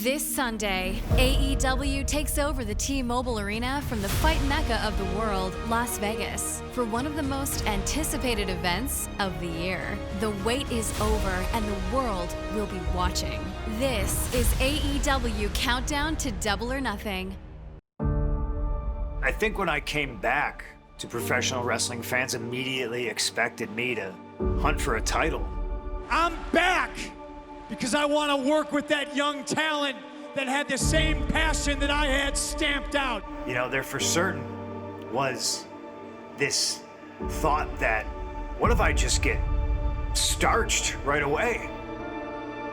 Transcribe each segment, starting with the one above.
This Sunday, AEW takes over the T-Mobile Arena from the fight mecca of the world, Las Vegas, for one of the most anticipated events of the year. The wait is over and the world will be watching. This is AEW Countdown to Double or Nothing. I think when I came back to professional wrestling, fans immediately expected me to hunt for a title. I'm back because I want to work with that young talent that had the same passion that I had stamped out. You know, there for certain was this thought that, what if I just get starched right away?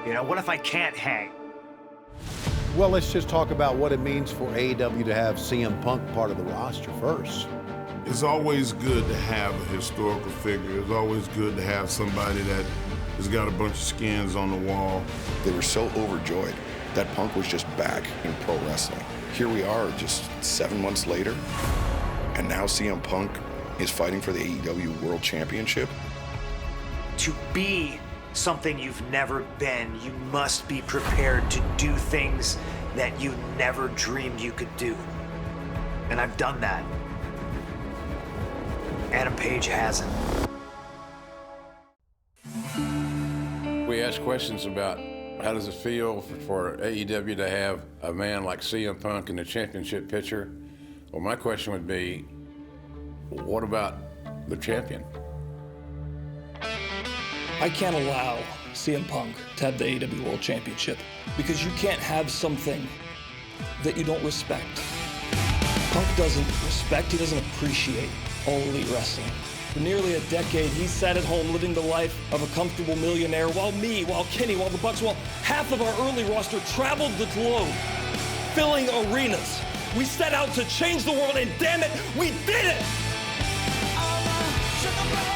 You know, what if I can't hang? Well, let's just talk about what it means for AEW to have CM Punk part of the roster first. It's always good to have a historical figure. It's always good to have somebody that has got a bunch of skins on the wall. They were so overjoyed that Punk was just back in pro wrestling. Here we are just 7 months later, and now CM Punk is fighting for the AEW World Championship. To be something you've never been, you must be prepared to do things that you never dreamed you could do. And I've done that. Adam Page hasn't. We ask questions about how does it feel for AEW to have a man like CM Punk in the championship picture? Well, my question would be, what about the champion? I can't allow CM Punk to have the AEW World Championship because you can't have something that you don't respect. Punk doesn't respect, he doesn't appreciate All Elite Wrestling. For nearly a decade, he sat at home living the life of a comfortable millionaire while me, while Kenny, while the Bucks, while half of our early roster traveled the globe, filling arenas. We set out to change the world, and damn it, we did it!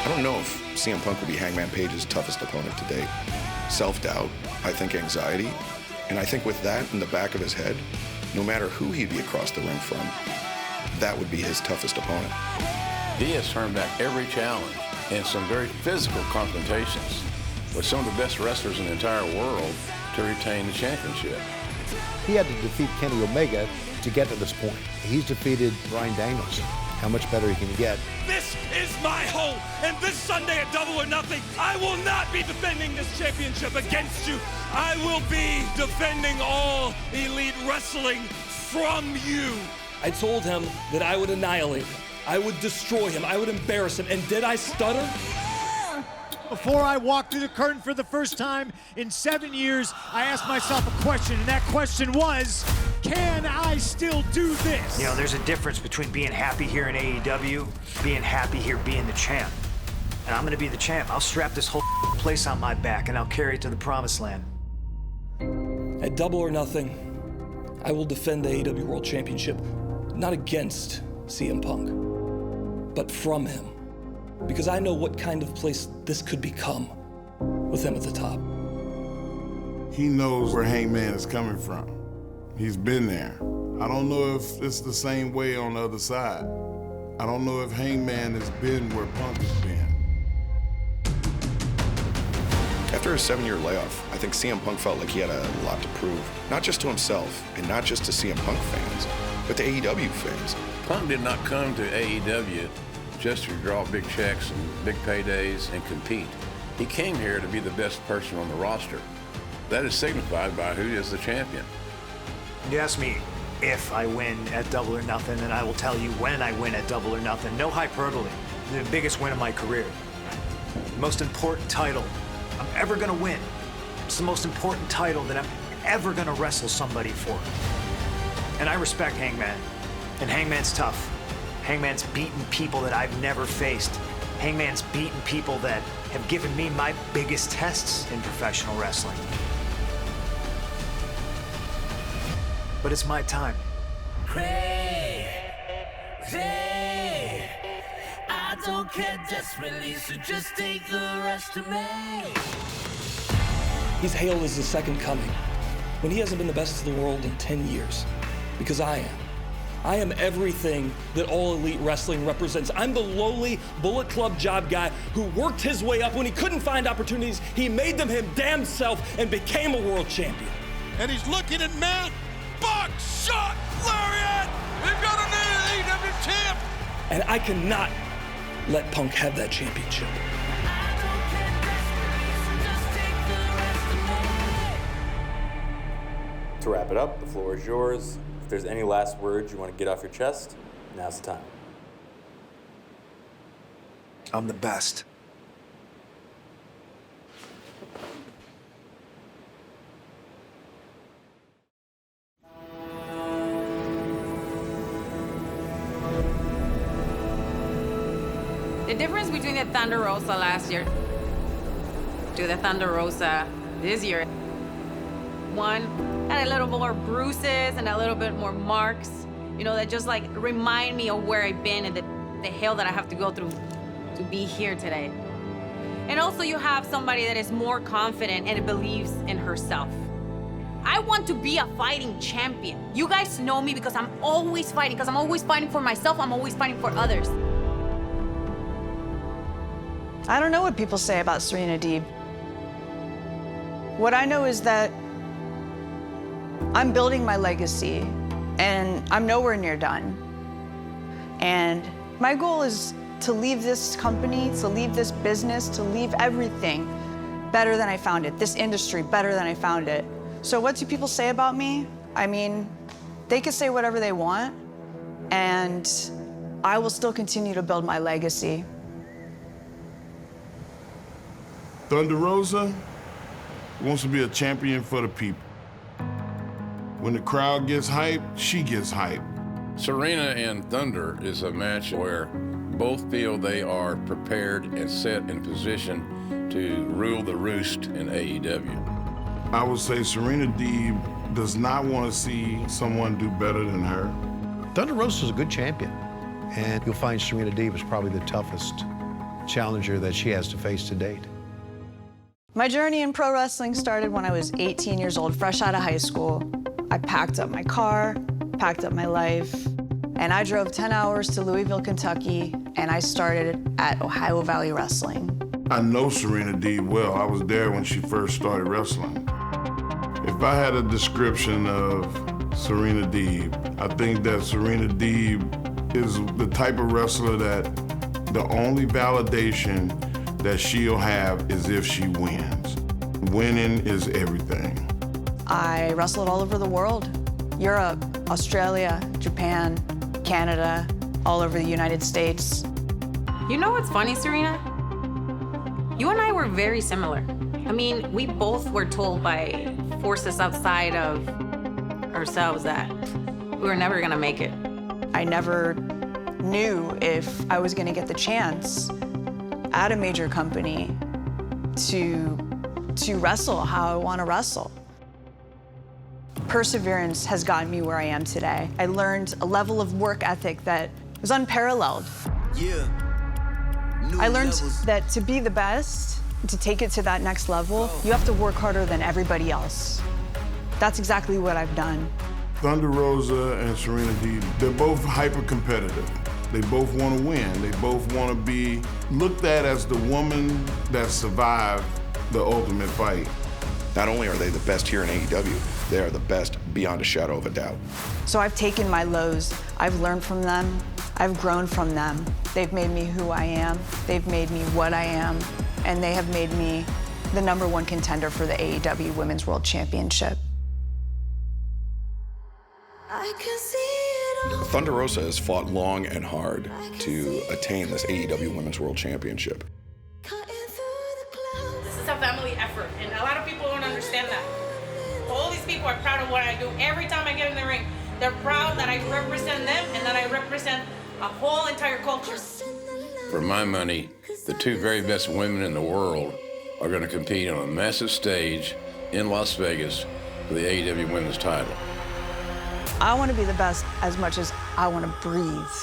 I don't know if CM Punk would be Hangman Page's toughest opponent to date. Self-doubt, I think anxiety, and I think with that in the back of his head, no matter who he'd be across the ring from, that would be his toughest opponent. He has turned back every challenge in some very physical confrontations with some of the best wrestlers in the entire world to retain the championship. He had to defeat Kenny Omega to get to this point. He's defeated Bryan Danielson. How much better he can get. This is my home, and this Sunday at Double or Nothing, I will not be defending this championship against you. I will be defending All Elite Wrestling from you. I told him that I would annihilate him. I would destroy him. I would embarrass him. And did I stutter? Before I walked through the curtain for the first time in 7 years, I asked myself a question, and that question was, can I still do this? You know, there's a difference between being happy here in AEW, being happy here being the champ. And I'm gonna be the champ. I'll strap this whole place on my back and I'll carry it to the promised land. At Double or Nothing, I will defend the AEW World Championship, not against CM Punk, but from him. Because I know what kind of place this could become with him at the top. He knows where Hangman is coming from. He's been there. I don't know if it's the same way on the other side. I don't know if Hangman has been where Punk has been. After a 7-year layoff, I think CM Punk felt like he had a lot to prove, not just to himself and not just to CM Punk fans, but to AEW fans. Punk did not come to AEW just to draw big checks and big paydays and compete. He came here to be the best person on the roster. That is signified by who is the champion. You ask me if I win at Double or Nothing, and I will tell you when I win at Double or Nothing. No hyperbole. The biggest win of my career. The most important title I'm ever gonna win. It's the most important title that I'm ever gonna wrestle somebody for. And I respect Hangman. And Hangman's tough. Hangman's beaten people that I've never faced. Hangman's beaten people that have given me my biggest tests in professional wrestling. But it's my time. Crazy. I don't care, just release it, just take the rest of me. He's hailed as the second coming, when he hasn't been the best in the world in 10 years. Because I am. I am everything that All Elite Wrestling represents. I'm the lowly Bullet Club job guy who worked his way up when he couldn't find opportunities. He made them his damn self and became a world champion. and he's looking at Matt. Buckshot lariat! We've got a new AEW champ! And I cannot let Punk have that championship. To wrap it up, the floor is yours. If there's any last words you want to get off your chest, now's the time. I'm the best. The difference between the Thunder Rosa last year to the Thunder Rosa this year, one had a little more bruises and a little bit more marks, you know, that just like remind me of where I've been and the hell that I have to go through to be here today. And also you have somebody that is more confident and believes in herself. I want to be a fighting champion. You guys know me because I'm always fighting, because I'm always fighting for myself, I'm always fighting for others. I don't know what people say about Serena Deeb. What I know is that I'm building my legacy, and I'm nowhere near done. And my goal is to leave this company, to leave this business, to leave everything better than I found it, this industry better than I found it. So what do people say about me? I mean, they can say whatever they want, and I will still continue to build my legacy. Thunder Rosa wants to be a champion for the people. When the crowd gets hyped, she gets hyped. Serena and Thunder is a match where both feel they are prepared and set in position to rule the roost in AEW. I would say Serena Deeb does not want to see someone do better than her. Thunder Rosa is a good champion, and you'll find Serena Deeb is probably the toughest challenger that she has to face to date. My journey in pro wrestling started when I was 18 years old, fresh out of high school. I packed up my car, packed up my life, and I drove 10 hours to Louisville, Kentucky, and I started at Ohio Valley Wrestling. I know Serena Deeb well. I was there when she first started wrestling. If I had a description of Serena Deeb, I think that Serena Deeb is the type of wrestler that the only validation that she'll have is if she wins. Winning is everything. I wrestled all over the world. Europe, Australia, Japan, Canada, all over the United States. You know what's funny, Serena? You and I were very similar. I mean, we both were told by forces outside of ourselves that we were never gonna make it. I never knew if I was gonna get the chance at a major company to wrestle how I wanna wrestle. Perseverance has gotten me where I am today. I learned a level of work ethic that was unparalleled. Yeah. I learned that to be the best, to take it to that next level, you have to work harder than everybody else. That's exactly what I've done. Thunder Rosa and Serena Deeb, they're both hyper-competitive. They both want to win. They both want to be looked at as the woman that survived the ultimate fight. Not only are they the best here in AEW, they are the best beyond a shadow of a doubt. So I've taken my lows, I've learned from them, I've grown from them. They've made me who I am, they've made me what I am, and they have made me the #1 contender for the AEW Women's World Championship. I can see it all. Thunder Rosa has fought long and hard to attain this AEW Women's World Championship. This is a family effort, and a lot of people don't understand that. All these people are proud of what I do. Every time I get in the ring, they're proud that I represent them and that I represent a whole entire culture. For my money, the two very best women in the world are going to compete on a massive stage in Las Vegas for the AEW Women's title. I want to be the best as much as I want to breathe.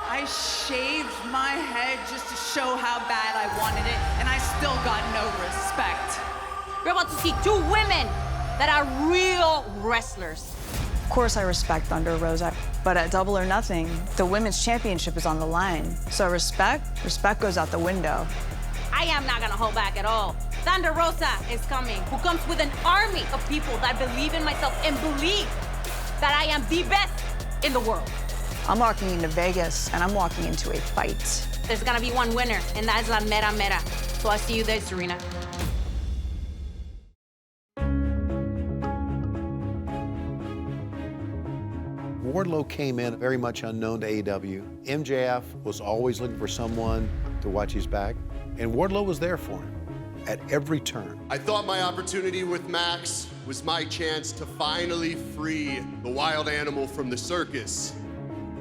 I shaved my head just to show how bad I wanted it, and I still got no respect. We're about to see two women that are real wrestlers. Of course I respect Thunder Rosa, but at Double or Nothing, the Women's Championship is on the line. So respect goes out the window. I am not gonna hold back at all. Thunder Rosa is coming, who comes with an army of people that believe in myself and believe that I am the best in the world. I'm walking into Vegas, and I'm walking into a fight. There's gonna be one winner, and that is La Mera Mera. So I'll see you there, Serena. Wardlow came in very much unknown to AEW. MJF was always looking for someone to watch his back, and Wardlow was there for him at every turn. I thought my opportunity with Max was my chance to finally free the wild animal from the circus.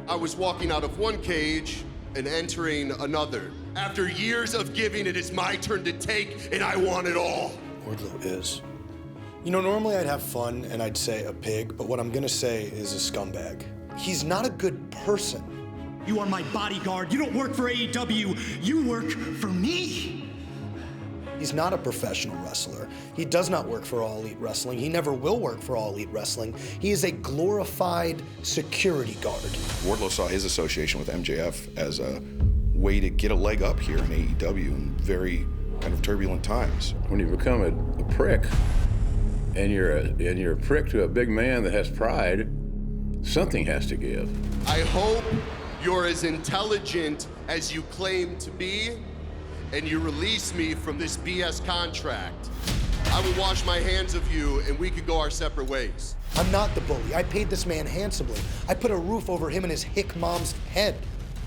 I was walking out of one cage and entering another. After years of giving, it is my turn to take, and I want it all. Wardlow is. You know, normally I'd have fun and I'd say a pig, but what I'm gonna say is a scumbag. He's not a good person. You are my bodyguard. You don't work for AEW. You work for me. He's not a professional wrestler. He does not work for All Elite Wrestling. He never will work for All Elite Wrestling. He is a glorified security guard. Wardlow saw his association with MJF as a way to get a leg up here in AEW in very kind of turbulent times. When you become a prick, and you're a prick to a big man that has pride, something has to give. I hope you're as intelligent as you claim to be, and you release me from this BS contract. I will wash my hands of you, and we could go our separate ways. I'm not the bully. I paid this man handsomely. I put a roof over him and his hick mom's head.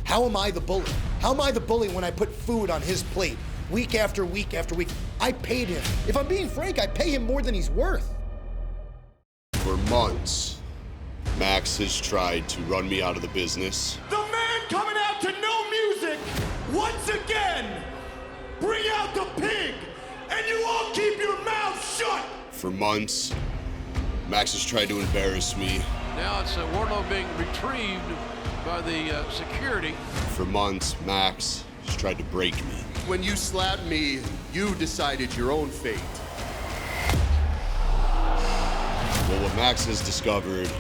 How am I the bully? How am I the bully when I put food on his plate week after week after week? I paid him. If I'm being frank, I pay him more than he's worth. For months, Max has tried to run me out of the business. The man coming out to no music once again. Bring out the pig, and you all keep your mouth shut. For months, Max has tried to embarrass me. Now it's Wardlow being retrieved by the security. For months, Max has tried to break me. When you slapped me, you decided your own fate. Well, what Max has discovered,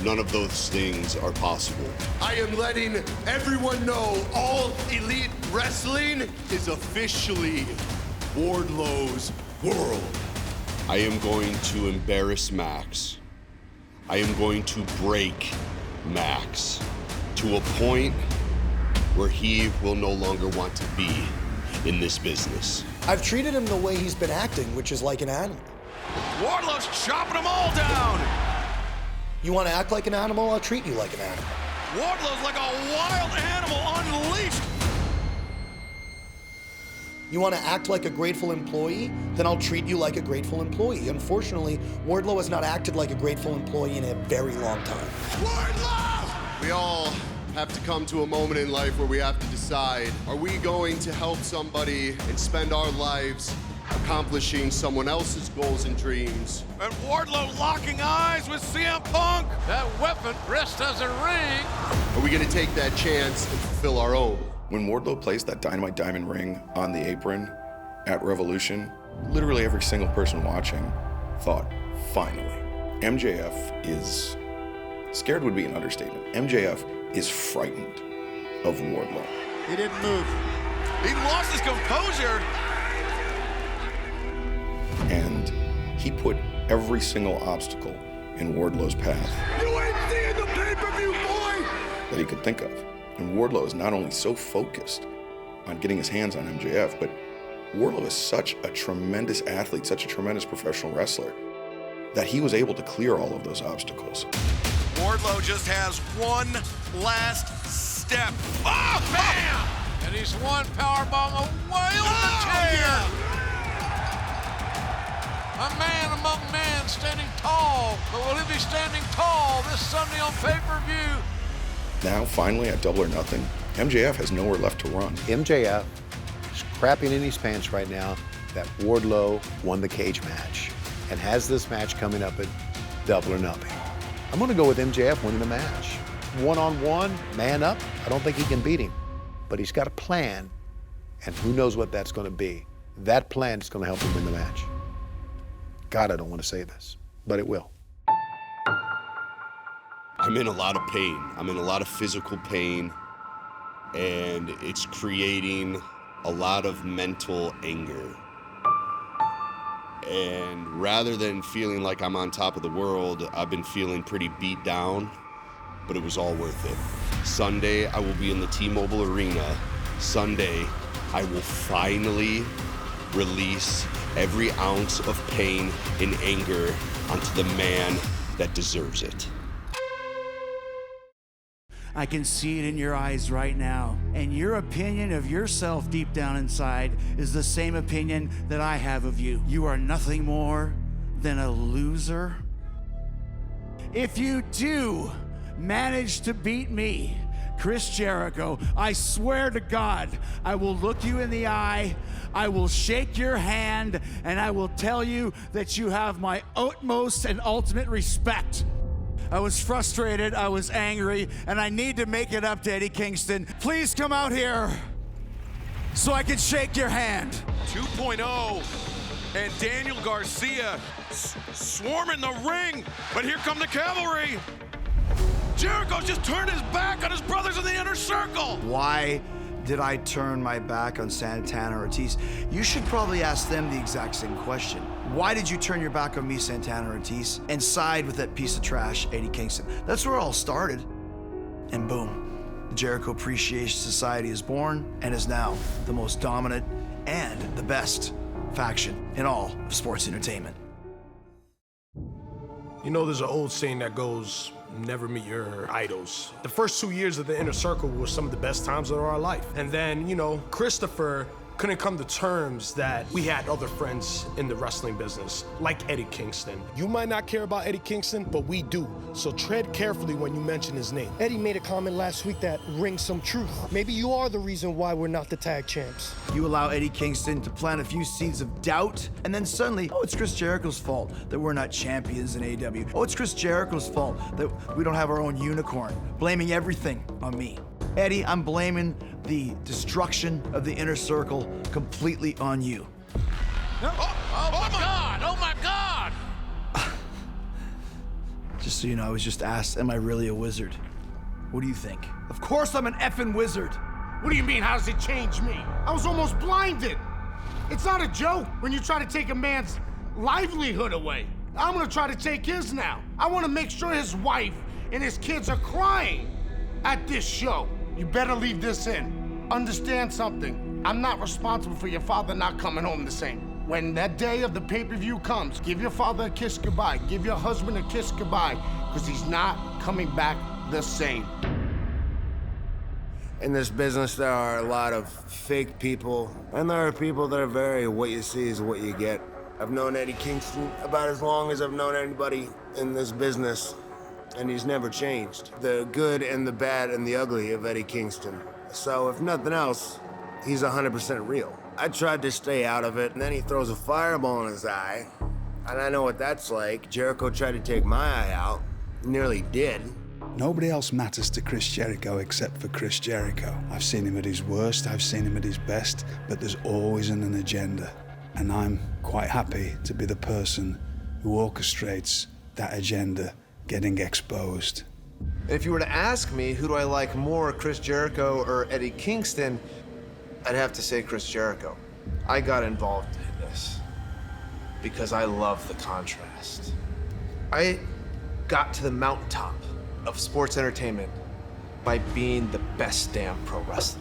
none of those things are possible. I am letting everyone know All Elite Wrestling is officially Wardlow's world. I am going to embarrass Max. I am going to break Max to a point where he will no longer want to be in this business. I've treated him the way he's been acting, which is like an animal. Wardlow's chopping them all down. You want to act like an animal? I'll treat you like an animal. Wardlow's like a wild animal unleashed. You want to act like a grateful employee? Then I'll treat you like a grateful employee. Unfortunately, Wardlow has not acted like a grateful employee in a very long time. Wardlow! We all have to come to a moment in life where we have to decide, are we going to help somebody and spend our lives accomplishing someone else's goals and dreams? And Wardlow locking eyes with CM Punk. That weapon dressed as a ring. Are we going to take that chance and fulfill our own? When Wardlow placed that Dynamite Diamond ring on the apron at Revolution, literally every single person watching thought, finally. MJF is, scared would be an understatement. MJF is frightened of Wardlow. He didn't move. He lost his composure. And he put every single obstacle in Wardlow's path. You ain't seeing the pay-per-view, boy! That he could think of. And Wardlow is not only so focused on getting his hands on MJF, but Wardlow is such a tremendous athlete, such a tremendous professional wrestler, that he was able to clear all of those obstacles. Wardlow just has one last step. Oh, bam! And he's one powerbomb away on the chair. Yeah. A man among men standing tall, but will he be standing tall this Sunday on pay-per-view? Now, finally, at Double or Nothing, MJF has nowhere left to run. MJF is crapping in his pants right now that Wardlow won the cage match and has this match coming up at Double or Nothing. I'm going to go with MJF winning the match. One-on-one, man up, I don't think he can beat him. But he's got a plan, and who knows what that's going to be. That plan is going to help him win the match. God, I don't want to say this, but it will. I'm in a lot of pain. I'm in a lot of physical pain, and it's creating a lot of mental anger. And rather than feeling like I'm on top of the world, I've been feeling pretty beat down, but it was all worth it. Sunday, I will be in the T-Mobile Arena. Sunday, I will finally release every ounce of pain and anger onto the man that deserves it. I can see it in your eyes right now. And your opinion of yourself deep down inside is the same opinion that I have of you. You are nothing more than a loser. If you do manage to beat me, Chris Jericho, I swear to God, I will look you in the eye, I will shake your hand, and I will tell you that you have my utmost and ultimate respect. I was frustrated, I was angry, and I need to make it up to Eddie Kingston. Please come out here so I can shake your hand. 2.0 and Daniel Garcia swarming the ring, but here come the cavalry. Jericho's just turned his back on his brothers in the inner circle. Why did I turn my back on Santana Ortiz? You should probably ask them the exact same question. Why did you turn your back on me, Santana Ortiz, and side with that piece of trash, Eddie Kingston? That's where it all started. And boom, the Jericho Appreciation Society is born and is now the most dominant and the best faction in all of sports entertainment. You know, there's an old saying that goes, never meet your idols. The first 2 years of the Inner Circle were some of the best times of our life. And then, you know, Christopher couldn't come to terms that we had other friends in the wrestling business, like Eddie Kingston. You might not care about Eddie Kingston, but we do. So tread carefully when you mention his name. Eddie made a comment last week that rings some truth. Maybe you are the reason why we're not the tag champs. You allow Eddie Kingston to plant a few seeds of doubt, and then suddenly, oh, it's Chris Jericho's fault that we're not champions in AEW. Oh, it's Chris Jericho's fault that we don't have our own unicorn, blaming everything on me. Eddie, I'm blaming the destruction of the Inner Circle completely on you. Oh my God! Oh my God! Just so you know, I was just asked, am I really a wizard? What do you think? Of course I'm an effing wizard. What do you mean, how does it change me? I was almost blinded. It's not a joke when you try to take a man's livelihood away. I'm gonna try to take his now. I wanna make sure his wife and his kids are crying at this show. You better leave this in. Understand something. I'm not responsible for your father not coming home the same. When that day of the pay-per-view comes, give your father a kiss goodbye. Give your husband a kiss goodbye, because he's not coming back the same. In this business, there are a lot of fake people, and there are people that are very what you see is what you get. I've known Eddie Kingston about as long as I've known anybody in this business, and he's never changed. The good and the bad and the ugly of Eddie Kingston. So if nothing else, he's 100% real. I tried to stay out of it, and then he throws a fireball in his eye, and I know what that's like. Jericho tried to take my eye out, nearly did. Nobody else matters to Chris Jericho except for Chris Jericho. I've seen him at his worst, I've seen him at his best, but there's always an agenda. And I'm quite happy to be the person who orchestrates that agenda getting exposed. If you were to ask me, who do I like more, Chris Jericho or Eddie Kingston, I'd have to say Chris Jericho. I got involved in this because I love the contrast. I got to the mountaintop of sports entertainment by being the best damn pro wrestler.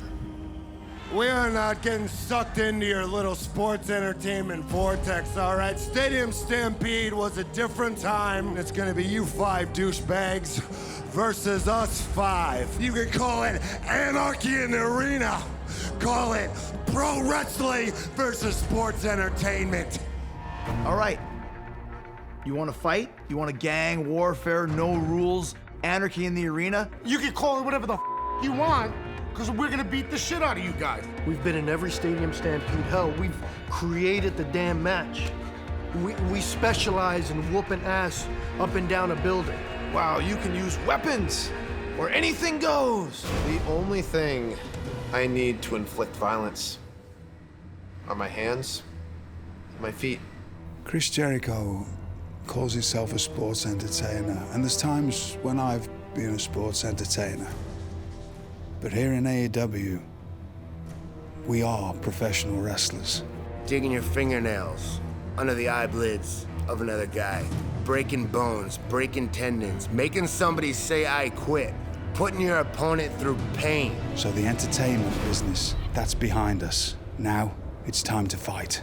We are not getting sucked into your little sports entertainment vortex, all right? Stadium Stampede was a different time. It's gonna be you 5 douchebags versus us 5. You can call it anarchy in the arena. Call it pro wrestling versus sports entertainment. All right. You want to fight? You want a gang warfare, no rules, anarchy in the arena? You can call it whatever the you want, because we're gonna beat the shit out of you guys. We've been in every Stadium Stampede. Hell, we've created the damn match. We specialize in whooping ass up and down a building. Wow, you can use weapons, or anything goes. The only thing I need to inflict violence are my hands and my feet. Chris Jericho calls himself a sports entertainer, and there's times when I've been a sports entertainer. But here in AEW, we are professional wrestlers. Digging your fingernails under the eyelids of another guy, breaking bones, breaking tendons, making somebody say I quit, putting your opponent through pain. So the entertainment business, that's behind us. Now it's time to fight.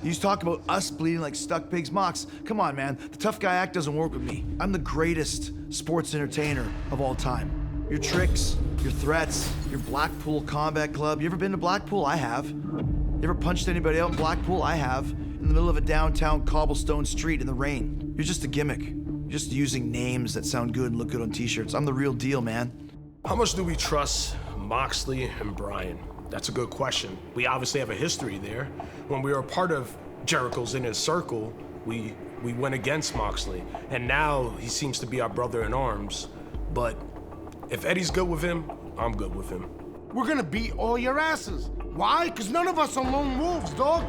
You talk about us bleeding like stuck pigs. Mox, come on, man. The tough guy act doesn't work with me. I'm the greatest sports entertainer of all time. Your tricks, your threats, your Blackpool Combat Club. You ever been to Blackpool? I have. You ever punched anybody out in Blackpool? I have. In the middle of a downtown cobblestone street in the rain. You're just a gimmick. You're just using names that sound good and look good on t-shirts. I'm the real deal, man. How much do we trust Moxley and Bryan? That's a good question. We obviously have a history there. When we were a part of Jericho's Inner Circle, we went against Moxley. And now he seems to be our brother in arms. But if Eddie's good with him, I'm good with him. We're gonna beat all your asses. Why? Because none of us are lone wolves, dog.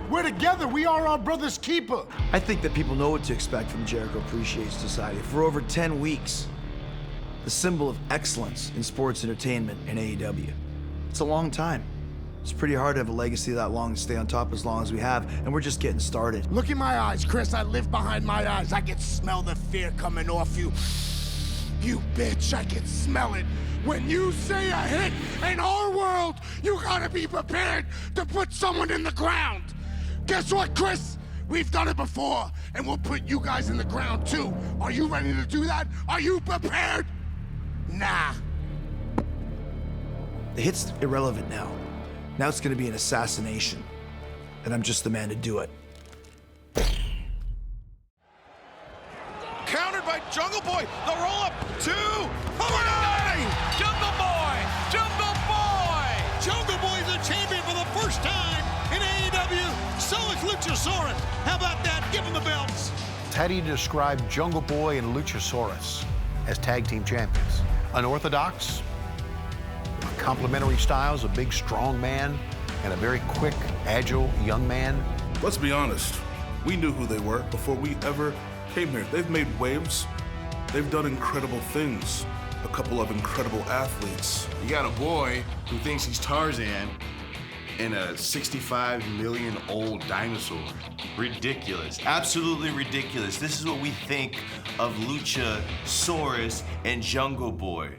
We're together. We are our brother's keeper. I think that people know what to expect from the Jericho Appreciation Society. For over 10 weeks, the symbol of excellence in sports entertainment in AEW. It's a long time. It's pretty hard to have a legacy that long and stay on top as long as we have, and we're just getting started. Look in my eyes, Chris. I live behind my eyes. I can smell the fear coming off you. You bitch, I can smell it. When you say a hit in our world, you gotta be prepared to put someone in the ground. Guess what, Chris? We've done it before, and we'll put you guys in the ground too. Are you ready to do that? Are you prepared? Nah. The hit's irrelevant now. Now it's gonna be an assassination, and I'm just the man to do it. Countered by Jungle Boy, the roll-up, 2, away! Jungle Boy! Jungle Boy! Jungle Boy is the champion for the first time in AEW. So is Luchasaurus. How about that? Give him the belts. How do you describe Jungle Boy and Luchasaurus as tag team champions? Unorthodox, complementary styles, a big, strong man, and a very quick, agile young man. Let's be honest. We knew who they were before we ever came here. They've made waves. They've done incredible things. A couple of incredible athletes. You got a boy who thinks he's Tarzan and a 65 million old dinosaur. Ridiculous. Absolutely ridiculous. This is what we think of Luchasaurus and Jungle Boy.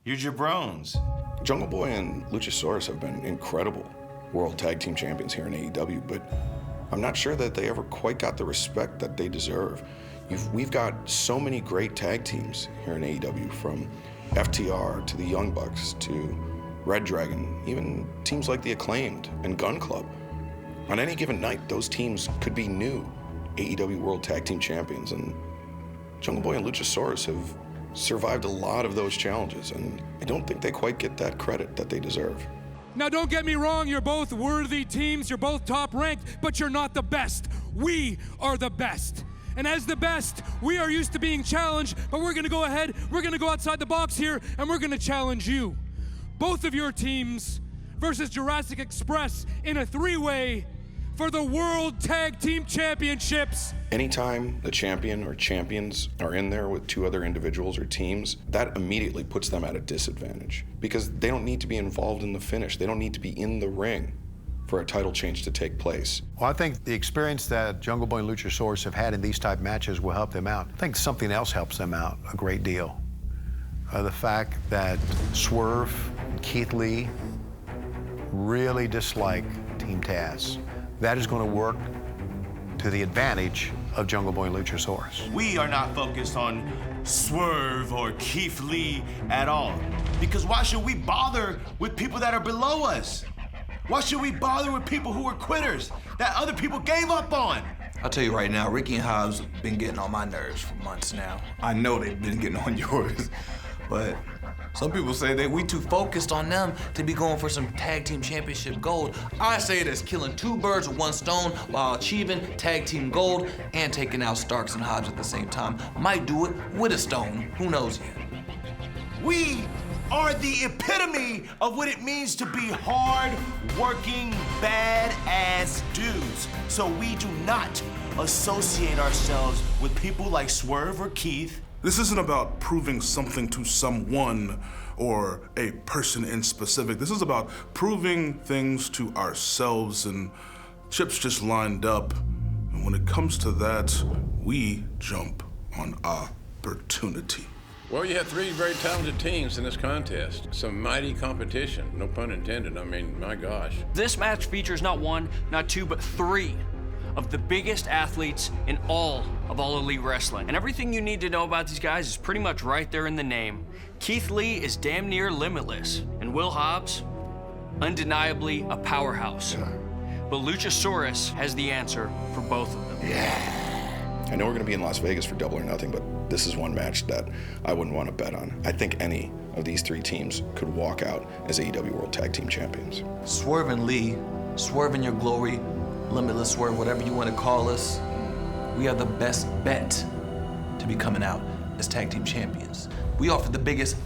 You're jabrones. Jungle Boy and Luchasaurus have been incredible world tag team champions here in AEW, but I'm not sure that they ever quite got the respect that they deserve. We've got so many great tag teams here in AEW, from FTR to the Young Bucks to Red Dragon, even teams like the Acclaimed and Gun Club. On any given night, those teams could be new AEW World Tag Team Champions, and Jungle Boy and Luchasaurus have survived a lot of those challenges, and I don't think they quite get that credit that they deserve. Now, don't get me wrong, you're both worthy teams, you're both top ranked, but you're not the best. We are the best. And as the best, we are used to being challenged, but we're gonna go ahead, we're gonna go outside the box here, and we're gonna challenge you. Both of your teams versus Jurassic Express in a three-way for the World Tag Team Championships. Anytime the champion or champions are in there with two other individuals or teams, that immediately puts them at a disadvantage because they don't need to be involved in the finish. They don't need to be in the ring for a title change to take place. Well, I think the experience that Jungle Boy and Luchasaurus have had in these type matches will help them out. I think something else helps them out a great deal. The fact that Swerve and Keith Lee really dislike Team Taz. That is going to work to the advantage of Jungle Boy and Luchasaurus. We are not focused on Swerve or Keith Lee at all. Because why should we bother with people that are below us? Why should we bother with people who are quitters that other people gave up on? I'll tell you right now, Ricky and Hobbs have been getting on my nerves for months now. I know they've been getting on yours, but some people say that we too focused on them to be going for some tag team championship gold. I say it as killing two birds with one stone while achieving tag team gold and taking out Starks and Hobbs at the same time. Might do it with a stone, who knows yet. We are the epitome of what it means to be hard-working, badass dudes. So we do not associate ourselves with people like Swerve or Keith. This isn't about proving something to someone or a person in specific. This is about proving things to ourselves, and chips just lined up, and When it comes to that, we jump on opportunity. Well, you have three very talented teams in this contest. Some mighty competition, no pun intended. I mean, my gosh. This match features not one, not two, but three of the biggest athletes in all of All Elite Wrestling. And everything you need to know about these guys is pretty much right there in the name. Keith Lee is damn near limitless, and Will Hobbs, undeniably a powerhouse. But Luchasaurus has the answer for both of them. I know we're going to be in Las Vegas for Double or Nothing, but this is one match that I wouldn't want to bet on. I think any of these three teams could walk out as AEW World Tag Team Champions. Swerve and Lee, Swerve in your glory, Limitless Swerve, whatever you want to call us, we are the best bet to be coming out as tag team champions. We offer the biggest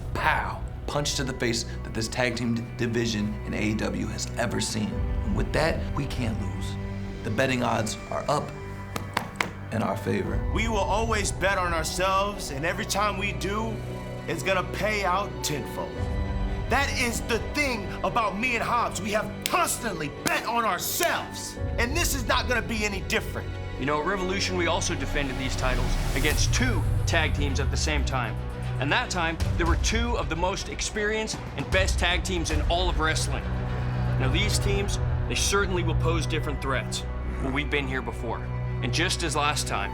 punch to the face that this tag team division in AEW has ever seen. And with that, we can't lose. The betting odds are up in our favor. We will always bet on ourselves, and every time we do, it's gonna pay out tenfold. That is the thing about me and Hobbs. We have constantly bet on ourselves, and this is not gonna be any different. You know, at Revolution, we also defended these titles against two tag teams at the same time. And that time, there were two of the most experienced and best tag teams in all of wrestling. Now, these teams, they certainly will pose different threats, but we've been here before. And just as last time,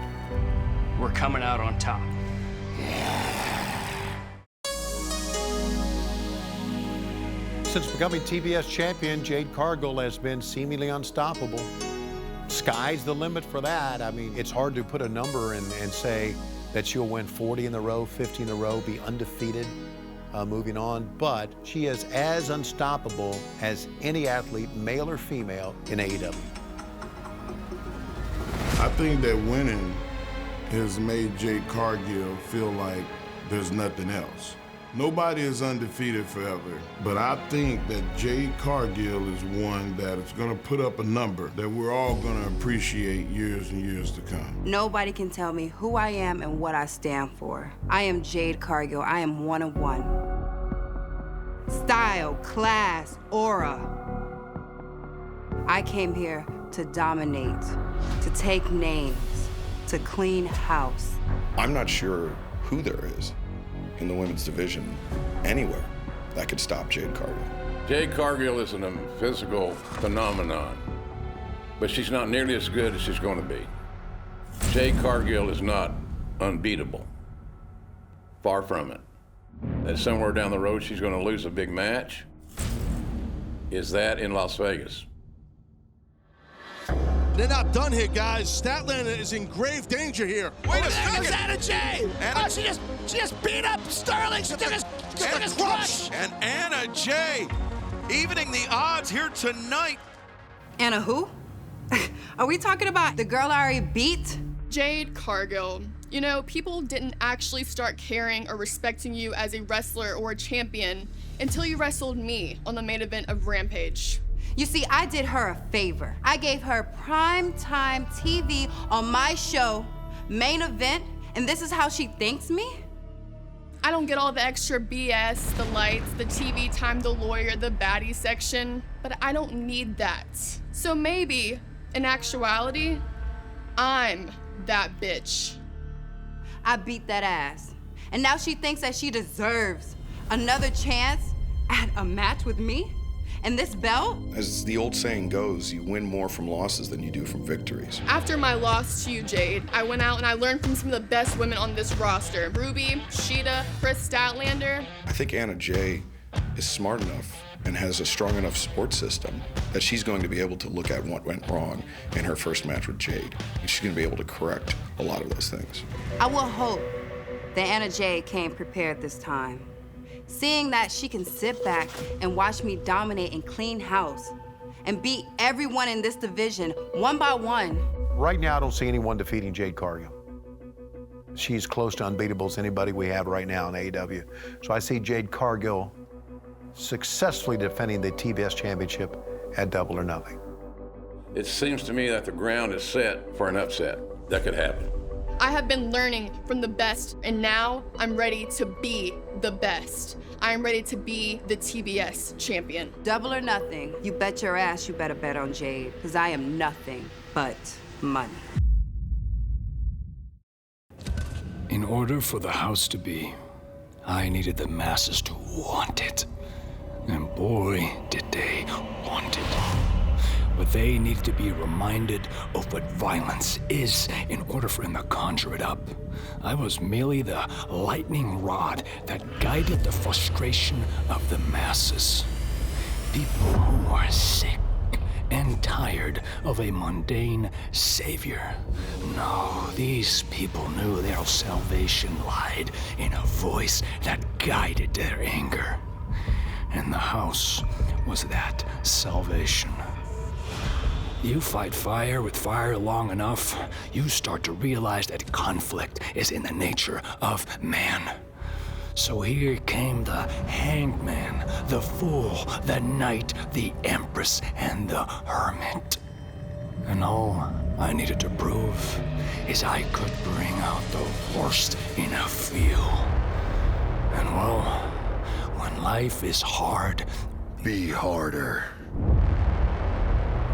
we're coming out on top. Since becoming TBS champion, Jade Cargill has been seemingly unstoppable. Sky's the limit for that. I mean, it's hard to put a number and say that she'll win 40 in a row, 50 in a row, be undefeated moving on. But she is as unstoppable as any athlete, male or female, in AEW. I think that winning has made Jade Cargill feel like there's nothing else. Nobody is undefeated forever, but I think that Jade Cargill is one that is gonna put up a number that we're all gonna appreciate years and years to come. Nobody can tell me who I am and what I stand for. I am Jade Cargill. I am one of one. Style, class, aura. I came here to dominate, to take names, to clean house. I'm not sure who there is in the women's division anywhere that could stop Jade Cargill. Jade Cargill is a physical phenomenon, but she's not nearly as good as she's going to be. Jade Cargill is not unbeatable. Far from it. That somewhere down the road she's going to lose a big match. Is that in Las Vegas? They're not done here, guys. Statlander is in grave danger here. Wait a there second. goes Anna Jay. Anna- She just beat up Sterling. She took his crush. And Anna Jay evening the odds here tonight. Anna who? Are we talking about the girl I already beat? Jade Cargill. You know, people didn't actually start caring or respecting you as a wrestler or a champion until you wrestled me on the main event of Rampage. You see, I did her a favor. I gave her primetime TV on my show, main event, and this is how she thanks me? I don't get all the extra BS, the lights, the TV time, the lawyer, the baddie section, but I don't need that. So maybe, in actuality, I'm that bitch. I beat that ass. And now she thinks that she deserves another chance at a match with me? And this belt? As the old saying goes, you win more from losses than you do from victories. After my loss to you, Jade, I went out and I learned from some of the best women on this roster. Ruby, Shida, Chris Statlander. I think Anna Jay is smart enough and has a strong enough support system that she's going to be able to look at what went wrong in her first match with Jade. And she's going to be able to correct a lot of those things. I will hope that Anna Jay came prepared this time. Seeing that she can sit back and watch me dominate and clean house and beat everyone in this division one by one. Right now, I don't see anyone defeating Jade Cargill. She's close to unbeatable as anybody we have right now in AEW. So I see Jade Cargill successfully defending the TBS Championship at Double or Nothing. It seems to me that the ground is set for an upset. That could happen. I have been learning from the best, and now I'm ready to be the best. I am ready to be the TBS champion. Double or Nothing. You bet your ass you better bet on Jade, because I am nothing but money. In order for the house to be, I needed the masses to want it. And boy, did they want it. But they needed to be reminded of what violence is in order for them to conjure it up. I was merely the lightning rod that guided the frustration of the masses. People who are sick and tired of a mundane savior. No, these people knew their salvation lied in a voice that guided their anger. And the house was that salvation. You fight fire with fire long enough, you start to realize that conflict is in the nature of man. So here came the hangman, the fool, the knight, the empress, and the hermit. And all I needed to prove is I could bring out the worst in a few. And well, when life is hard, be harder.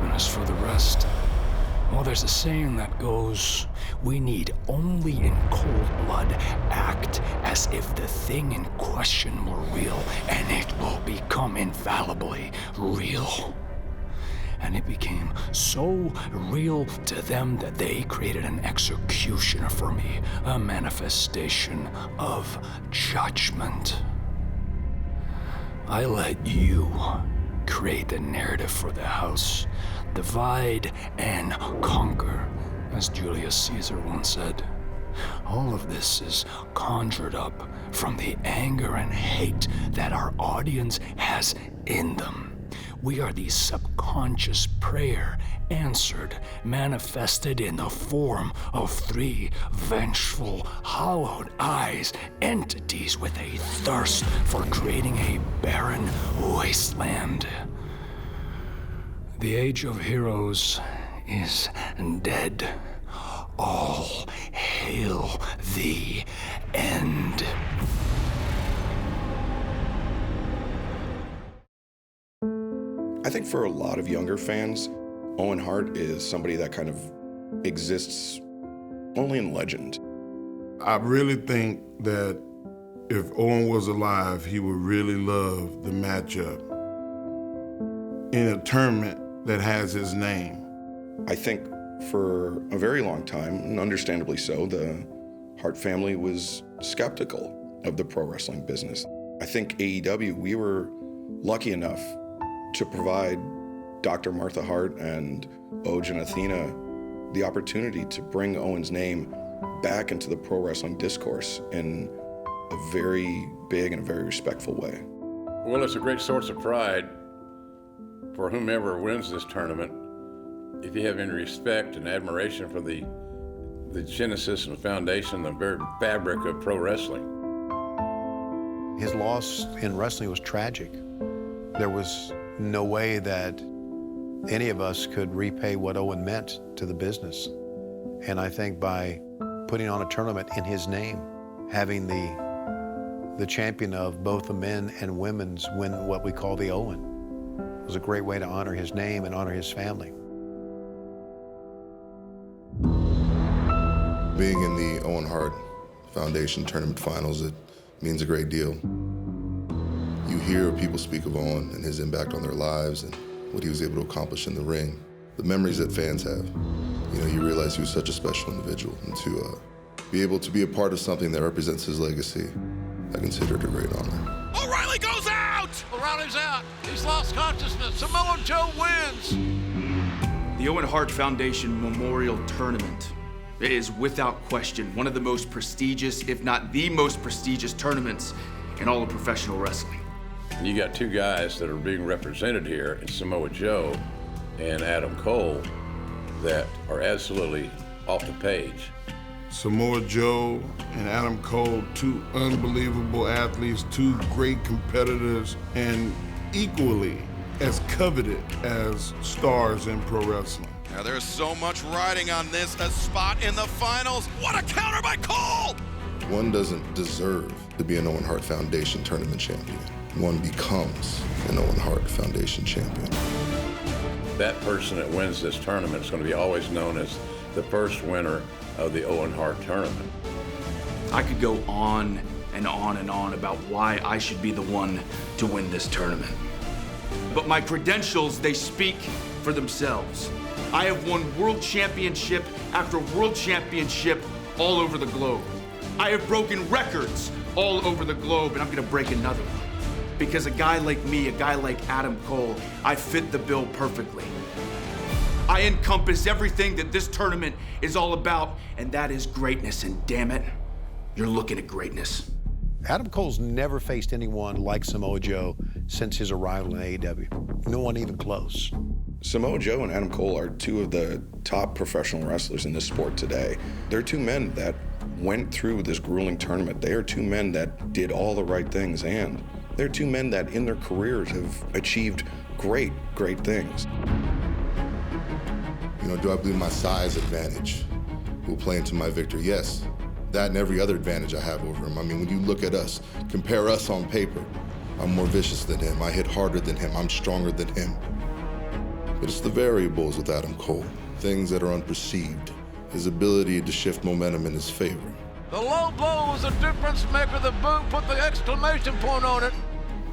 And as for the rest, well, there's a saying that goes, we need only in cold blood act as if the thing in question were real, and it will become infallibly real. And it became so real to them that they created an executioner for me, a manifestation of judgment. I let you create the narrative for the house. Divide and conquer, as Julius Caesar once said. All of this is conjured up from the anger and hate that our audience has in them. We are the subconscious prayer answered, manifested in the form of three vengeful, hollowed eyes, entities with a thirst for creating a barren wasteland. The age of heroes is dead. All hail the end. I think for a lot of younger fans, Owen Hart is somebody that kind of exists only in legend. I really think that if Owen was alive, he would really love the matchup in a tournament that has his name. I think for a very long time, and understandably so, the Hart family was skeptical of the pro wrestling business. I think AEW, we were lucky enough to provide Dr. Martha Hart and Oj and Athena the opportunity to bring Owen's name back into the pro wrestling discourse in a very big and a very respectful way. Well, it's a great source of pride for whomever wins this tournament. If you have any respect and admiration for the genesis and foundation, the very fabric of pro wrestling. His loss in wrestling was tragic. There was no way that any of us could repay what Owen meant to the business. And I think by putting on a tournament in his name, having the champion of both the men and women's win what we call the Owen, was a great way to honor his name and honor his family. Being in the Owen Hart Foundation Tournament Finals, it means a great deal. You hear people speak of Owen and his impact on their lives and what he was able to accomplish in the ring. The memories that fans have. You know, you realize he was such a special individual, and to be able to be a part of something that represents his legacy, I consider it a great honor. O'Reilly goes out! O'Reilly's out. He's lost consciousness. Samoa Joe wins. The Owen Hart Foundation Memorial Tournament is without question one of the most prestigious, if not the most prestigious tournaments in all of professional wrestling. You got two guys that are being represented here, in Samoa Joe and Adam Cole, that are absolutely off the page. Samoa Joe and Adam Cole, two unbelievable athletes, two great competitors, and equally as coveted as stars in pro wrestling. Now there's so much riding on this, a spot in the finals. What a counter by Cole! One doesn't deserve to be an Owen Hart Foundation Tournament champion. One becomes an Owen Hart Foundation champion. That person that wins this tournament is going to be always known as the first winner of the Owen Hart tournament. I could go on and on and on about why I should be the one to win this tournament. But my credentials, they speak for themselves. I have won world championship after world championship all over the globe. I have broken records all over the globe, and I'm gonna break another one. Because a guy like me, a guy like Adam Cole, I fit the bill perfectly. I encompass everything that this tournament is all about, and that is greatness, and damn it, you're looking at greatness. Adam Cole's never faced anyone like Samoa Joe since his arrival in AEW. No one even close. Samoa Joe and Adam Cole are two of the top professional wrestlers in this sport today. They're two men that went through this grueling tournament. They are two men that did all the right things, and they're two men that in their careers have achieved great, great things. You know, do I believe my size advantage will play into my victory? Yes. That and every other advantage I have over him. I mean, when you look at us, compare us on paper, I'm more vicious than him. I hit harder than him. I'm stronger than him. But it's the variables with Adam Cole, things that are unperceived, his ability to shift momentum in his favor. The low blow was a difference maker. The boom put the exclamation point on it.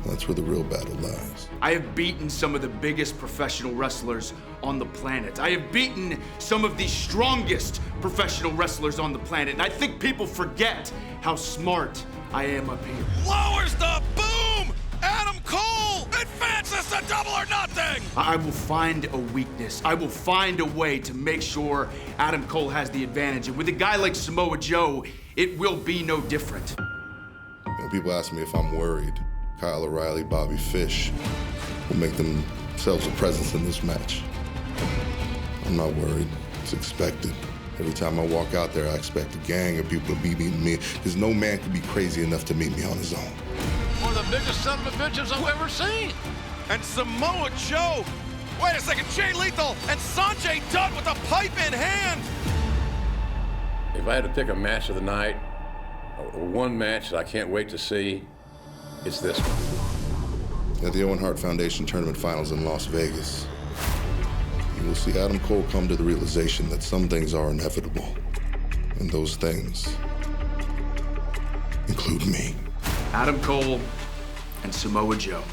That's where the real battle lies. I have beaten some of the biggest professional wrestlers on the planet. I have beaten some of the strongest professional wrestlers on the planet. And I think people forget how smart I am up here. Lowers the boom! Adam Cole advances to Double or Nothing! I will find a weakness. I will find a way to make sure Adam Cole has the advantage. And with a guy like Samoa Joe, it will be no different. You know, people ask me if I'm worried. Kyle O'Reilly, Bobby Fish will make themselves a presence in this match. I'm not worried. It's expected. Every time I walk out there, I expect a gang of people to be meeting me, because no man can be crazy enough to meet me on his own. One of the biggest son of a bitches I've ever seen. And Samoa Joe, wait a second, Jay Lethal and Sanjay Dutt with a pipe in hand. If I had to pick a match of the night, or one match that I can't wait to see, it's this one. At the Owen Hart Foundation Tournament Finals in Las Vegas, you will see Adam Cole come to the realization that some things are inevitable, and those things include me. Adam Cole and Samoa Joe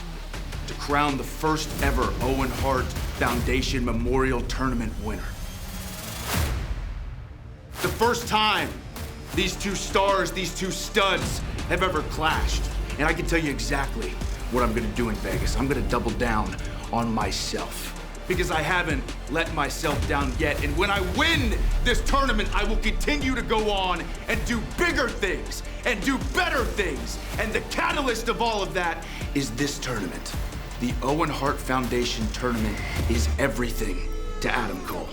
to crown the first ever Owen Hart Foundation Memorial Tournament winner. The first time these two stars, these two studs have ever clashed. And I can tell you exactly what I'm gonna do in Vegas. I'm gonna double down on myself, because I haven't let myself down yet. And when I win this tournament, I will continue to go on and do bigger things and do better things. And the catalyst of all of that is this tournament. The Owen Hart Foundation tournament is everything to Adam Cole.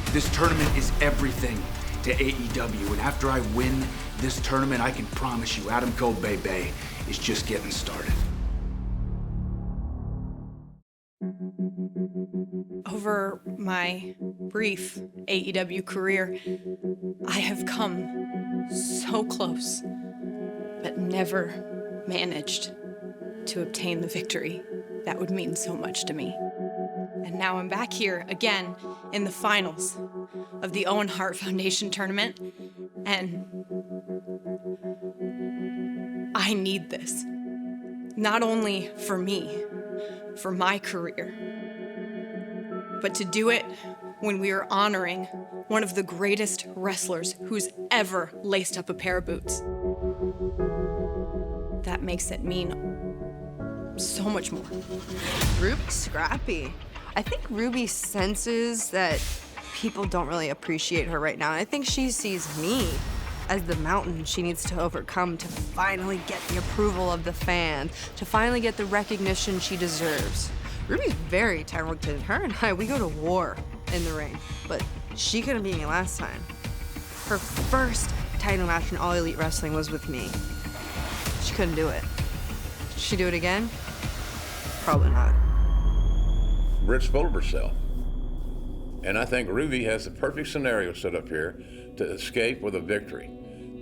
This tournament is everything to AEW. And after I win this tournament, I can promise you, Adam Cole, baby, is just getting started. Over my brief AEW career, I have come so close, but never managed to obtain the victory that would mean so much to me. And now I'm back here again in the finals of the Owen Hart Foundation tournament, and I need this. Not only for me, for my career, but to do it when we are honoring one of the greatest wrestlers who's ever laced up a pair of boots. That makes it mean so much more. Ruby's scrappy. I think Ruby senses that people don't really appreciate her right now. And I think she sees me as the mountain she needs to overcome to finally get the approval of the fans, to finally get the recognition she deserves. Ruby's very talented. Her and I, we go to war in the ring, but she couldn't beat me last time. Her first title match in All Elite Wrestling was with me. She couldn't do it. Did she do it again? Probably not. Britt's full of herself. And I think Ruby has the perfect scenario set up here to escape with a victory.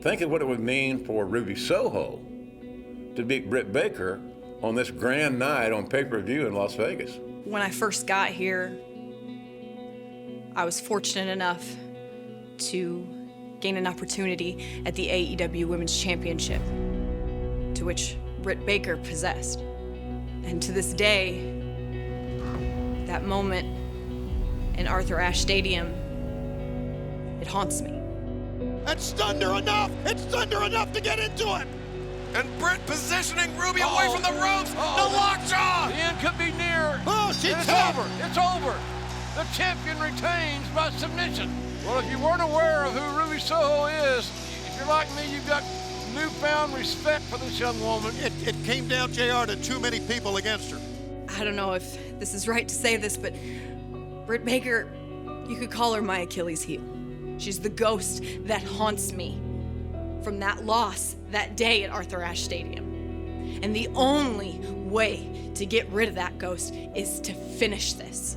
Think of what it would mean for Ruby Soho to beat Britt Baker on this grand night on pay-per-view in Las Vegas. When I first got here, I was fortunate enough to gain an opportunity at the AEW Women's Championship, to which Britt Baker possessed. And to this day, that moment in Arthur Ashe Stadium, it haunts me. It's thunder enough! It's thunder enough to get into it! And Britt positioning Ruby away from the ropes. The lockjaw! The end could be near. Oh, she's It's over. It's over. The champion retains by submission. Well, if you weren't aware of who Ruby Soho is, if you're like me, you've got newfound respect for this young woman. It came down, JR, to too many people against her. I don't know if this is right to say this, but Britt Baker, you could call her my Achilles heel. She's the ghost that haunts me from that loss that day at Arthur Ashe Stadium. And the only way to get rid of that ghost is to finish this.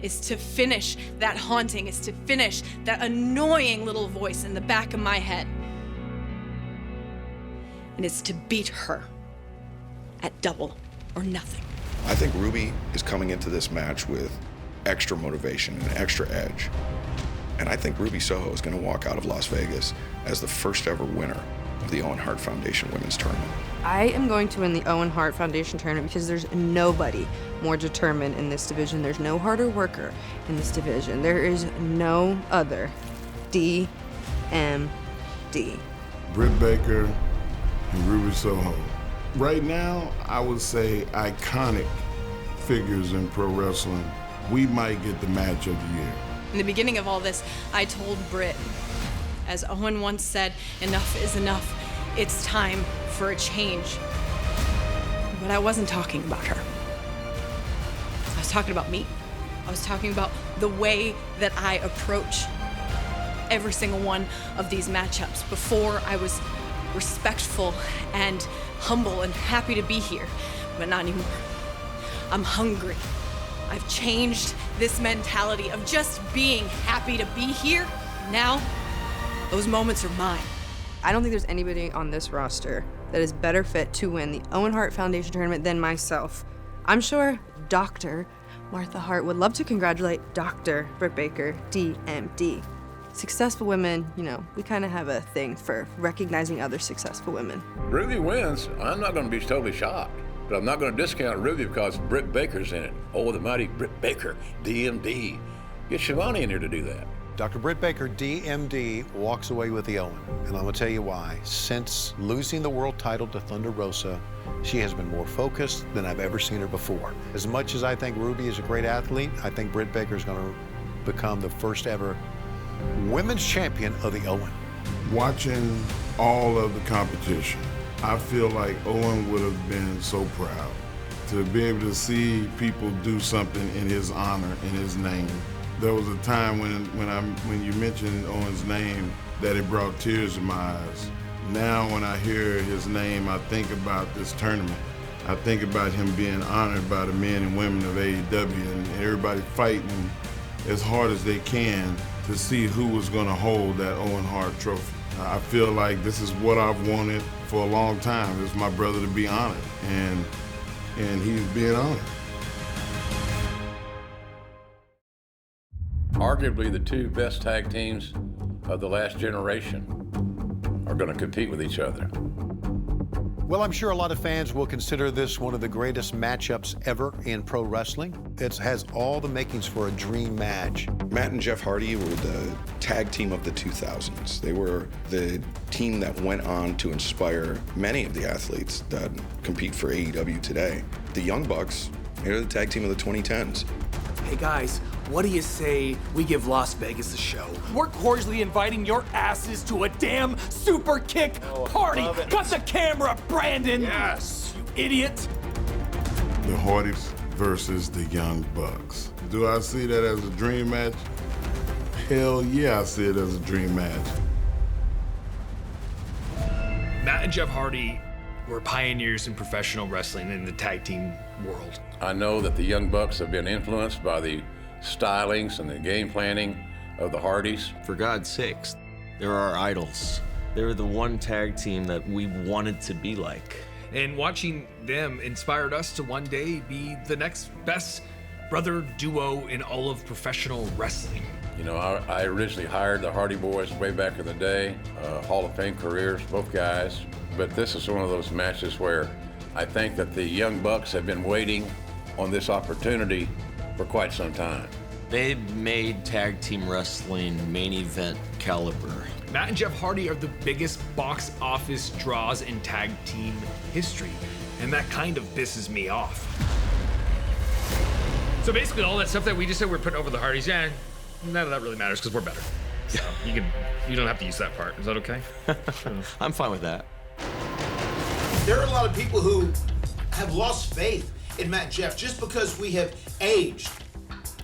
Is to finish that haunting, is to finish that annoying little voice in the back of my head. And it's to beat her at Double or Nothing. I think Ruby is coming into this match with extra motivation and extra edge. And I think Ruby Soho is going to walk out of Las Vegas as the first ever winner of the Owen Hart Foundation Women's Tournament. I am going to win the Owen Hart Foundation Tournament because there's nobody more determined in this division. There's no harder worker in this division. There is no other DMD. Britt Baker and Ruby Soho. Right now, I would say iconic figures in pro wrestling. We might get the match of the year. In the beginning of all this, I told Britt, as Owen once said, enough is enough. It's time for a change. But I wasn't talking about her. I was talking about me. I was talking about the way that I approach every single one of these matchups. Before, I was respectful and humble and happy to be here, but not anymore. I'm hungry. I've changed this mentality of just being happy to be here. Now, those moments are mine. I don't think there's anybody on this roster that is better fit to win the Owen Hart Foundation Tournament than myself. I'm sure Dr. Martha Hart would love to congratulate Dr. Britt Baker, DMD. Successful women, you know, we kind of have a thing for recognizing other successful women. Ruby wins. I'm not going to be totally shocked. But I'm not going to discount Ruby because Britt Baker's in it. Oh, the mighty Britt Baker, DMD. Get Shivani in here to do that. Dr. Britt Baker, DMD, walks away with the Owen. And I'm going to tell you why. Since losing the world title to Thunder Rosa, she has been more focused than I've ever seen her before. As much as I think Ruby is a great athlete, I think Britt Baker is going to become the first ever women's champion of the Owen. Watching all of the competition, I feel like Owen would have been so proud to be able to see people do something in his honor, in his name. There was a time when you mentioned Owen's name that it brought tears to my eyes. Now when I hear his name, I think about this tournament. I think about him being honored by the men and women of AEW and everybody fighting as hard as they can to see who was going to hold that Owen Hart trophy. I feel like this is what I've wanted for a long time. It's my brother to be honored, and he's being honored. Arguably the two best tag teams of the last generation are going to compete with each other. Well, I'm sure a lot of fans will consider this one of the greatest matchups ever in pro wrestling. It has all the makings for a dream match. Matt and Jeff Hardy were the tag team of the 2000s. They were the team that went on to inspire many of the athletes that compete for AEW today. The Young Bucks, they're the tag team of the 2010s. Hey guys, what do you say we give Las Vegas a show? We're cordially inviting your asses to a damn super kick party. Cut the camera, Brandon. Yes, you idiot. The Hardys versus the Young Bucks. Do I see that as a dream match? Hell yeah, I see it as a dream match. Matt and Jeff Hardy were pioneers in professional wrestling in the tag team world. I know that the Young Bucks have been influenced by the stylings and the game planning of the Hardys. For God's sakes, they're our idols. They're the one tag team that we wanted to be like. And watching them inspired us to one day be the next best brother duo in all of professional wrestling. You know, I originally hired the Hardy Boys way back in the day, Hall of Fame careers, both guys. But this is one of those matches where I think that the Young Bucks have been waiting on this opportunity for quite some time. They made tag team wrestling main event caliber. Matt and Jeff Hardy are the biggest box office draws in tag team history, and that kind of pisses me off. So basically all that stuff that we just said we're putting over the Hardys, yeah, none of that really matters because we're better. So you don't have to use that part. Is that okay? I'm fine with that. There are a lot of people who have lost faith in Matt and Jeff just because we have aged.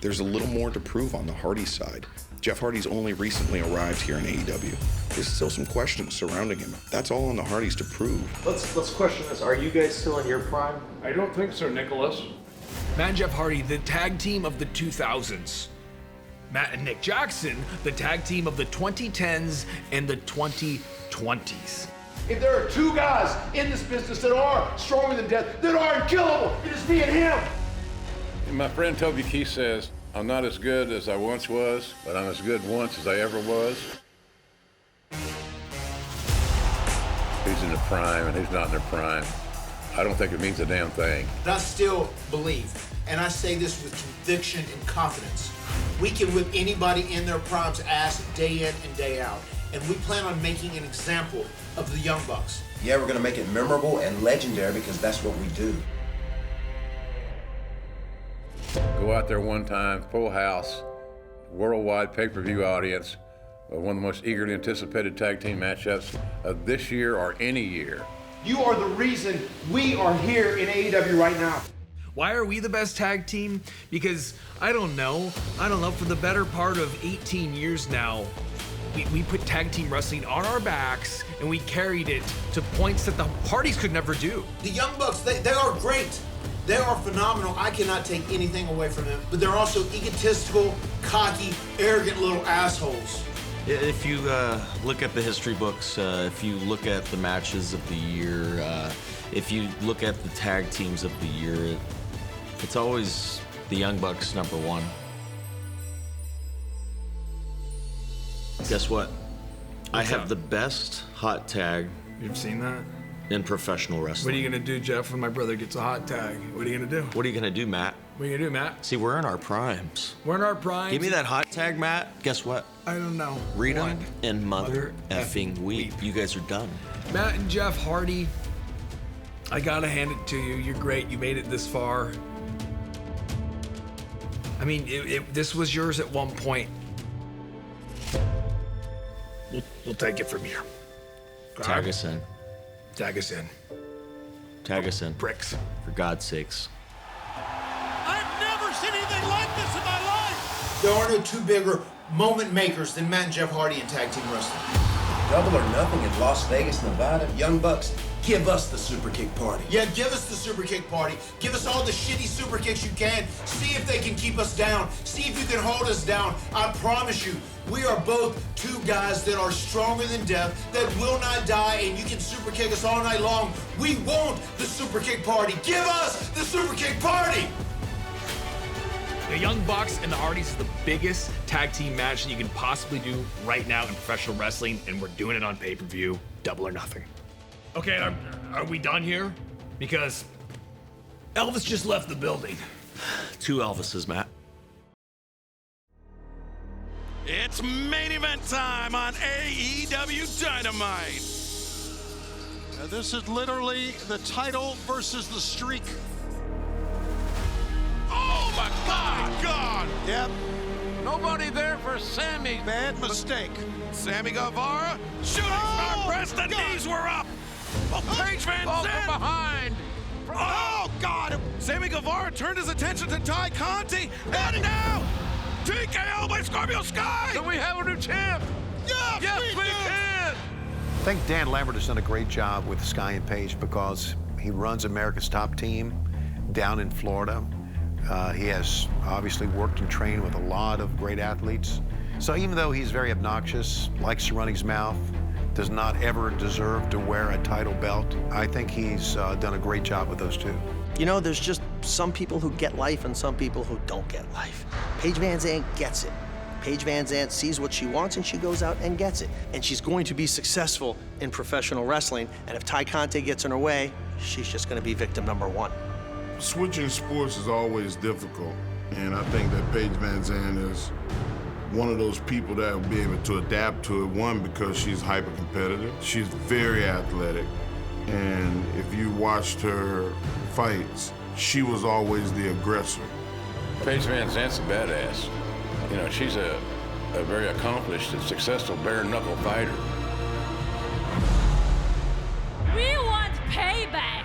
There's a little more to prove on the Hardy side. Jeff Hardy's only recently arrived here in AEW. There's still some questions surrounding him. That's all on the Hardys to prove. Let's question this. Are you guys still in your prime? I don't think so, Nicholas. Matt and Jeff Hardy, the tag team of the 2000s. Matt and Nick Jackson, the tag team of the 2010s and the 2020s. If there are two guys in this business that are stronger than death, that are unkillable, it is me and him. And my friend Toby Keith says, I'm not as good as I once was, but I'm as good once as I ever was. Who's in the prime and who's not in their prime? I don't think it means a damn thing. But I still believe, and I say this with conviction and confidence, we can whip anybody in their prime's ass day in and day out. And we plan on making an example of the Young Bucks. Yeah, we're gonna make it memorable and legendary because that's what we do. Go out there one time, full house, worldwide pay-per-view audience, one of the most eagerly anticipated tag team matchups of this year or any year. You are the reason we are here in AEW right now. Why are we the best tag team? Because, I don't know, for the better part of 18 years now, we put tag team wrestling on our backs and we carried it to points that the Hardys could never do. The Young Bucks, they are great. They are phenomenal. I cannot take anything away from them. But they're also egotistical, cocky, arrogant little assholes. If you look at the history books, if you look at the matches of the year, if you look at the tag teams of the year, it's always the Young Bucks #1. Guess what? I have the best hot tag. You've seen that? In professional wrestling. What are you gonna do, Jeff, when my brother gets a hot tag? What are you gonna do? What are you gonna do, Matt? What are you gonna do, Matt? See, we're in our primes. We're in our primes. Give me that hot tag, Matt. Guess what? I don't know. Read them and mother effing weep. You guys are done. Matt and Jeff Hardy, I gotta hand it to you. You're great. You made it this far. I mean, this was yours at one point. We'll take it from here. Tag us in. Tag us in. Tag us in. Bricks. For God's sakes. I've never seen anything like this in my life. There are no two bigger moment makers than Matt and Jeff Hardy in tag team wrestling. Double or nothing in Las Vegas, Nevada. Young Bucks, give us the super kick party. Yeah, give us the super kick party. Give us all the shitty super kicks you can. See if they can keep us down. See if you can hold us down. I promise you, we are both two guys that are stronger than death, that will not die, and you can super kick us all night long. We want the super kick party. Give us the super kick party. The Young Bucks and the Hardys is the biggest tag team match that you can possibly do right now in professional wrestling, and we're doing it on pay-per-view, Double or Nothing. Okay, are we done here? Because Elvis just left the building. 2 Elvises, Matt. It's main event time on AEW Dynamite. Now, this is literally the title versus the streak. Oh my God! Yep. Nobody there for Sammy. Bad mistake. Sammy Guevara shooting star press. The knees were up. Oh, Page Van Ball Zandt. from behind. Oh God! Sammy Guevara turned his attention to Ty Conti, and now TKO by Scorpio Sky. Do we have a new champ? Yes, we can. I think Dan Lambert has done a great job with Sky and Page because he runs America's Top Team down in Florida. He has obviously worked and trained with a lot of great athletes. So even though he's very obnoxious, likes to run his mouth, does not ever deserve to wear a title belt, I think he's done a great job with those two. You know, there's just some people who get life and some people who don't get life. Paige Van Zandt gets it. Paige Van Zandt sees what she wants and she goes out and gets it. And she's going to be successful in professional wrestling. And if Ty Conte gets in her way, she's just going to be victim number one. Switching sports is always difficult. And I think that Paige Van Zandt is one of those people that will be able to adapt to it. One, because she's hyper competitive. She's very athletic. And if you watched her fights, she was always the aggressor. Paige Van Zandt's a badass. You know, she's a very accomplished and successful bare-knuckle fighter. We want payback.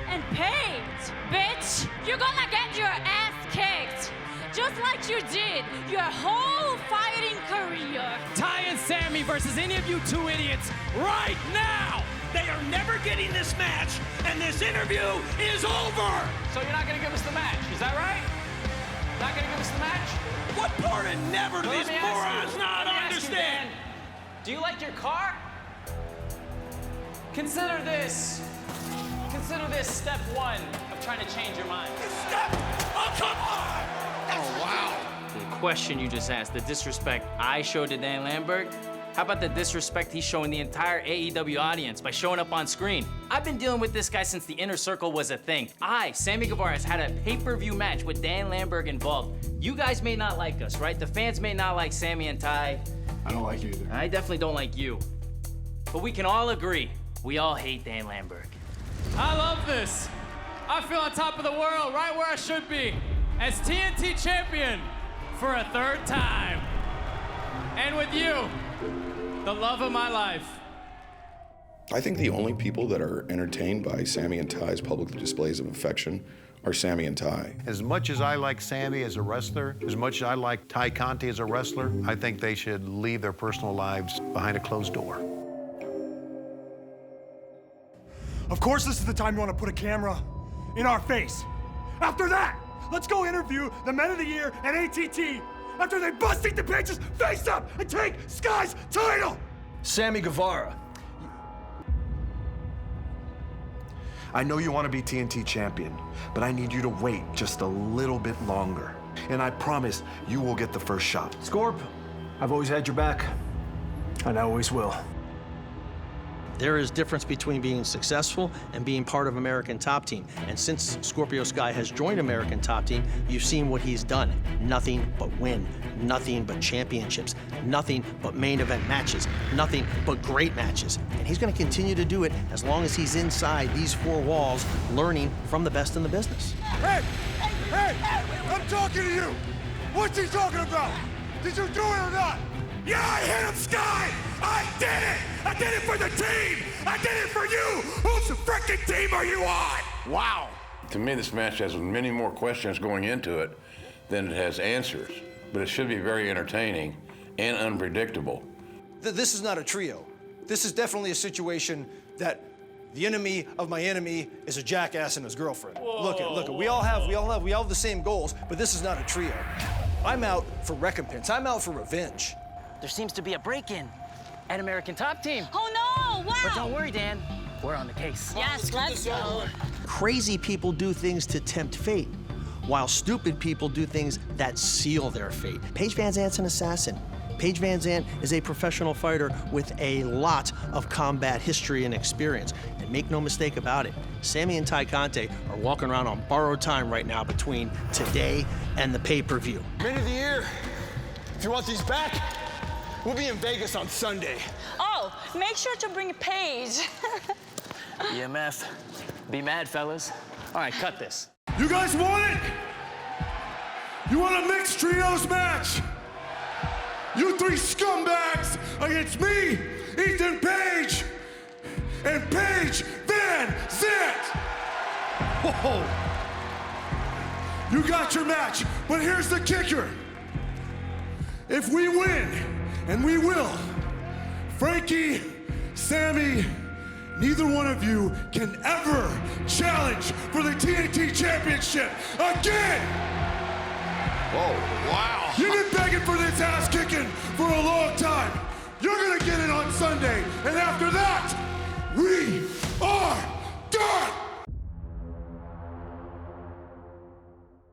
And Paige, bitch, you're gonna get your ass kicked. Just like you did your whole fighting career. Ty and Sammy versus any of you two idiots right now! They are never getting this match, and this interview is over! So you're not gonna give us the match, is that right? Not gonna give us the match? What part of never do these morons not understand? Do you like your car? Consider this step one of trying to change your mind. Step! Oh, come on! Oh, wow. The question you just asked, the disrespect I showed to Dan Lambert, how about the disrespect he's showing the entire AEW audience by showing up on screen? I've been dealing with this guy since the Inner Circle was a thing. Sammy Guevara, has had a pay-per-view match with Dan Lambert involved. You guys may not like us, right? The fans may not like Sammy and Ty. I don't like you either. I definitely don't like you. But we can all agree, we all hate Dan Lambert. I love this. I feel on top of the world, right where I should be, as TNT champion for a third time. And with you, the love of my life. I think the only people that are entertained by Sammy and Ty's public displays of affection are Sammy and Ty. As much as I like Sammy as a wrestler, as much as I like Ty Conte as a wrestler, I think they should leave their personal lives behind a closed door. Of course this is the time you want to put a camera in our face. After that, let's go interview the Men of the Year and ATT after they bust the Page's face up and take Sky's title! Sammy Guevara. I know you want to be TNT champion, but I need you to wait just a little bit longer. And I promise you will get the first shot. Scorp, I've always had your back, and I always will. There is difference between being successful and being part of American Top Team. And since Scorpio Sky has joined American Top Team, you've seen what he's done. Nothing but win, nothing but championships, nothing but main event matches, nothing but great matches. And he's gonna continue to do it as long as he's inside these four walls, learning from the best in the business. Hey! Hey! I'm talking to you! What's he talking about? Did you do it or not? Yeah, I hit him, Sky! I did it! I did it for the team! I did it for you! Whose freaking team are you on? Wow. To me, this match has many more questions going into it than it has answers, but it should be very entertaining and unpredictable. This is not a trio. This is definitely a situation that the enemy of my enemy is a jackass and his girlfriend. Look it. We all have the same goals, but this is not a trio. I'm out for recompense. I'm out for revenge. There seems to be a break-in at American Top Team. Oh no, wow! But don't worry, Dan. We're on the case. Yes, let's go. Crazy people do things to tempt fate, while stupid people do things that seal their fate. Paige Van Zandt's an assassin. Paige Van Zandt is a professional fighter with a lot of combat history and experience. And make no mistake about it, Sammy and Ty Conte are walking around on borrowed time right now between today and the pay-per-view. Men of the Year, if you want these back, we'll be in Vegas on Sunday. Oh, make sure to bring Paige. EMF. Be mad, fellas. All right, cut this. You guys want it? You want a mixed trios match? You three scumbags against me, Ethan Page, and Paige Van Zandt. Whoa. You got your match, but here's the kicker. If we win, and we will, Frankie, Sammy, neither one of you can ever challenge for the TNT Championship again! Whoa, wow. You've been begging for this ass kicking for a long time. You're gonna get it on Sunday, and after that, we are done!